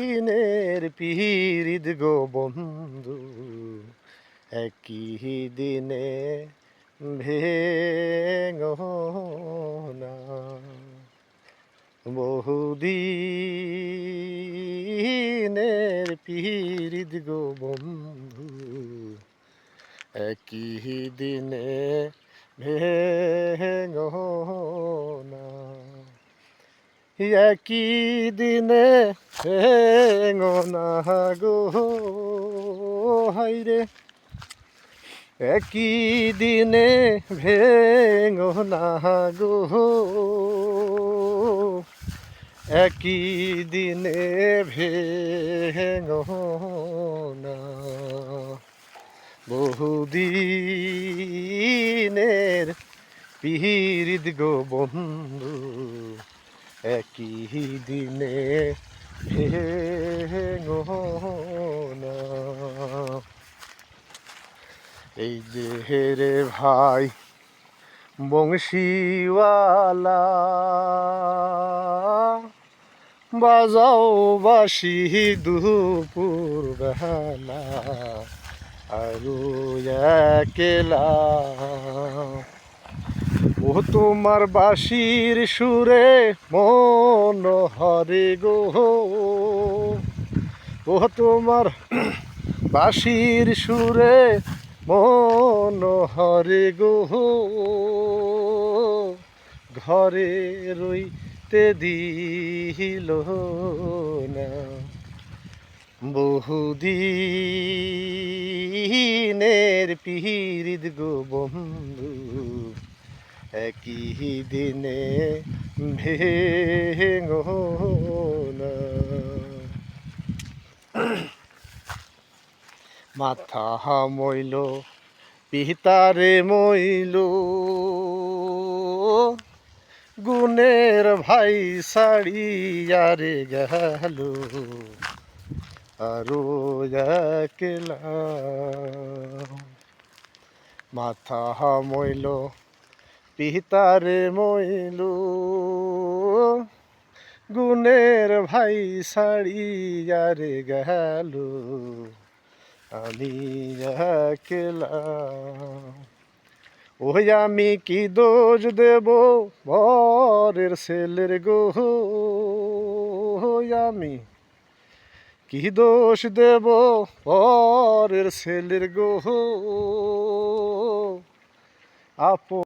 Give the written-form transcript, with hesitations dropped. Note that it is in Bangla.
বহুদিনের পীড়িত গো বন্ধু, একই দিনে ভেঙো না। বহুদিনের পীড়িত গো বন্ধু, একই দিনে ভেঙো না। একই দিনে ভেঙো না গো হাইরে, একই দিনে ভেঙো না গো, একই দিনে ভেঙো না। বহুদিনের পীড়িত গো বন্ধু, একই দিনে ভেঙো না। এই দেহেরে ভাই বংশীওয়ালা, বাজাও বাঁশি দুপুর বেলা, আরো একলা। ও তোমার বাঁশির সুরে মন হরে গো, ও তোমার বাঁশির সুরে মন হরে গো, ঘরে রইতে দিল না। বহুদিনের পীড়িত গো বন্ধু, একই দিনে ভেঙো না। মাথা মইল পিতারে মইল, গুণের ভাই সাড়িয়ারে গেল, আরো একলা। মাথা মইল পিতারে মইল, গুণের ভাই সাড়িয়ারে গেল, আমি একলা। ওই আমি কি দোষ দেব বরের ছেলের গো, আমি কি দোষ দেব বরের ছেলের গো, আপন